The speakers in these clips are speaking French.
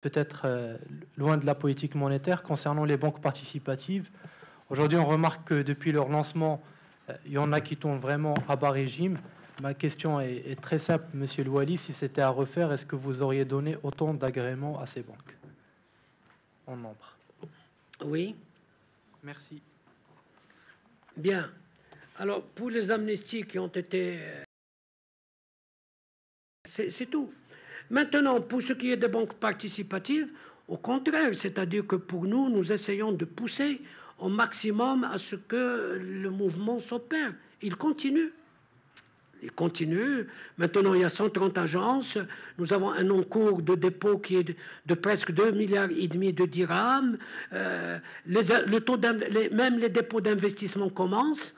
peut-être loin de la politique monétaire concernant les banques participatives. Aujourd'hui, on remarque que depuis leur lancement, il y en a qui tournent vraiment à bas régime. Ma question est très simple, Monsieur Louali. Si c'était à refaire, est-ce que vous auriez donné autant d'agréments à ces banques en nombre? Oui. Merci. Bien. Alors, pour les amnisties qui ont été... C'est tout. Maintenant, pour ce qui est des banques participatives, au contraire, c'est-à-dire que pour nous, nous essayons de pousser au maximum à ce que le mouvement s'opère. Il continue. Il continue. Maintenant, il y a 130 agences. Nous avons un encours de dépôt qui est de presque 2,5 milliards de dirhams. Même les dépôts d'investissement commencent.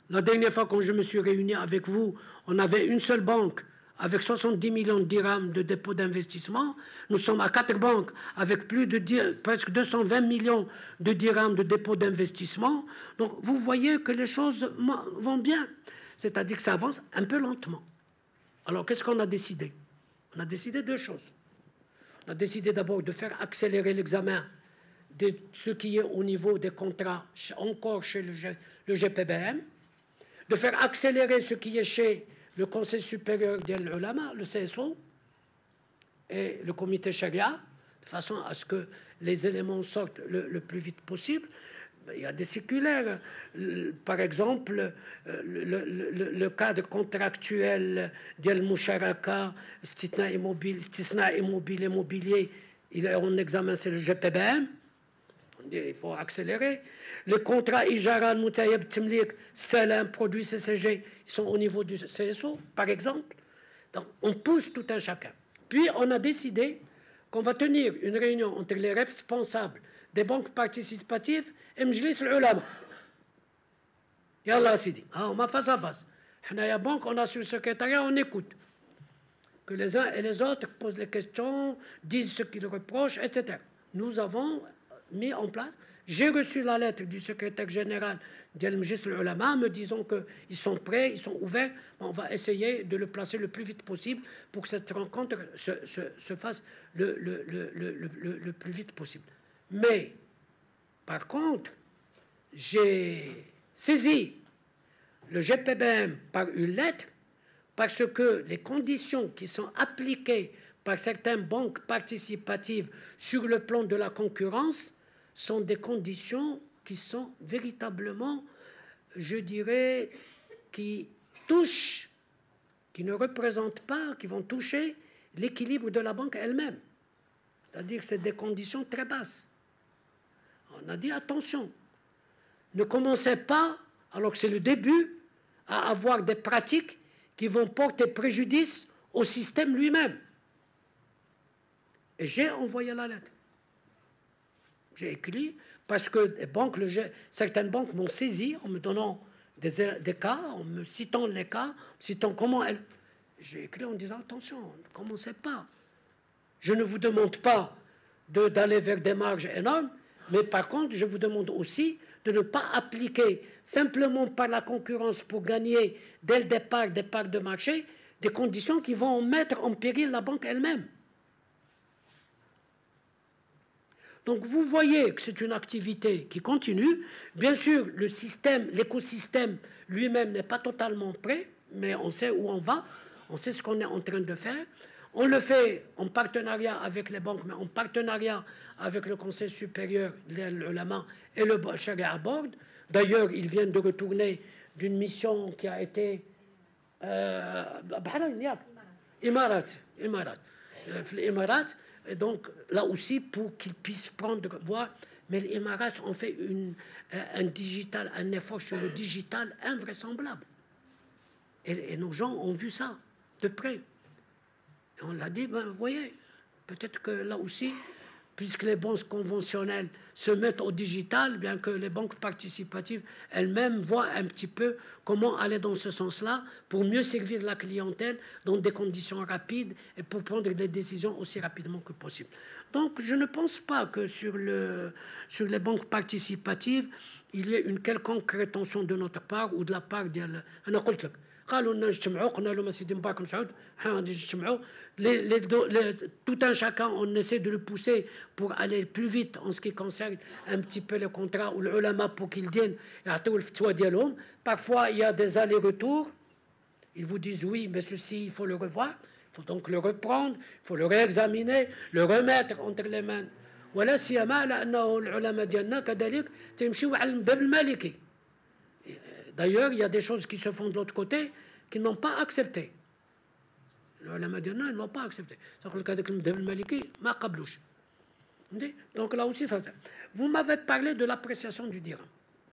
La dernière fois, quand je me suis réuni avec vous, on avait une seule banque avec 70 millions de dirhams de dépôt d'investissement. Nous sommes à 4 banques avec presque 220 millions de dirhams de dépôt d'investissement. Donc, vous voyez que les choses vont bien. C'est-à-dire que ça avance un peu lentement. Alors, qu'est-ce qu'on a décidé? On a décidé deux choses. On a décidé d'abord de faire accélérer l'examen de ce qui est au niveau des contrats encore chez le GPBM, de faire accélérer ce qui est chez le Conseil supérieur de l'ulama, le CSO, et le comité Sharia, de façon à ce que les éléments sortent le plus vite possible. Il y a des circulaires. Par exemple, le cadre contractuel d'El Moucharaka, Istisna immobilier, il est en examen, c'est le GPBM. Il faut accélérer. Les contrats Ijara, Moutayeb, Timlik, Salam, produits CCG, ils sont au niveau du CSO, par exemple. Donc, on pousse tout un chacun. Puis, on a décidé qu'on va tenir une réunion entre les responsables des banques participatives et Mjlis l'Ulama. Yallah, Sidi. On va face à face. On a banque, on a sur le secrétariat, on écoute. Que les uns et les autres posent les questions, disent ce qu'ils reprochent, etc. Nous avons mis en place. J'ai reçu la lettre du secrétaire général d'Al-Mjlis l'Ulama me disant qu'ils sont prêts, ils sont ouverts. On va essayer de le placer le plus vite possible pour que cette rencontre se fasse le plus vite possible. Mais, par contre, j'ai saisi le GPBM par une lettre parce que les conditions qui sont appliquées par certaines banques participatives sur le plan de la concurrence sont des conditions qui sont véritablement, je dirais, qui touchent, qui ne représentent pas, qui vont toucher l'équilibre de la banque elle-même. C'est-à-dire que c'est des conditions très basses. On a dit attention, ne commencez pas, alors que c'est le début, à avoir des pratiques qui vont porter préjudice au système lui-même. Et j'ai envoyé la lettre. J'ai écrit, parce que les banques, certaines banques m'ont saisi en me donnant des cas, en me citant les cas, citant comment elles... J'ai écrit en disant, attention, ne commencez pas. Je ne vous demande pas d'aller vers des marges énormes, mais par contre, je vous demande aussi de ne pas appliquer simplement par la concurrence pour gagner dès le départ des parts de marché des conditions qui vont mettre en péril la banque elle-même. Donc vous voyez que c'est une activité qui continue. Bien sûr, le système, l'écosystème lui-même n'est pas totalement prêt, mais on sait où on va, on sait ce qu'on est en train de faire. On le fait en partenariat avec les banques, mais en partenariat avec le Conseil supérieur de l'ulama et le Sharia Board. D'ailleurs, ils viennent de retourner d'une mission qui a été Émirat. Et donc, là aussi, pour qu'ils puissent prendre, voir, mais les Émirats ont fait un effort sur le digital invraisemblable. Et nos gens ont vu ça de près. Et on l'a dit, ben, vous voyez, peut-être que là aussi, puisque les banques conventionnelles se mettent au digital, bien que les banques participatives elles-mêmes voient un petit peu comment aller dans ce sens-là pour mieux servir la clientèle dans des conditions rapides et pour prendre des décisions aussi rapidement que possible. Donc, je ne pense pas que sur les banques participatives, il y ait une quelconque rétention de notre part ou de la part de... قالوا لنا نجتمعوا قلنا لهم سيدي مبارك مسعود حنا غادي نجتمعوا tout un chacun on essaie de le pousser pour aller plus vite en ce qui concerne un petit peu le contrat ou l'ulama pour qu'ils viennent يعطيو الفتوى ديالهم. Parfois il y a des allers-retours, ils vous disent oui mais ceci il faut le revoir, il faut donc le reprendre, il faut le réexaminer, le remettre entre les mains. ولا سيما على انه العلماء ديالنا كذلك تيمشيو على المذهب المالكي. D'ailleurs, il y a des choses qui se font de l'autre côté qui n'ont pas accepté. العلماء ديالنا n'ont pas accepté. C'est-à-dire que هذاك المذهب المالكي ما قبلوش. Donc là aussi ça. Vous m'avez parlé de l'appréciation du dirham.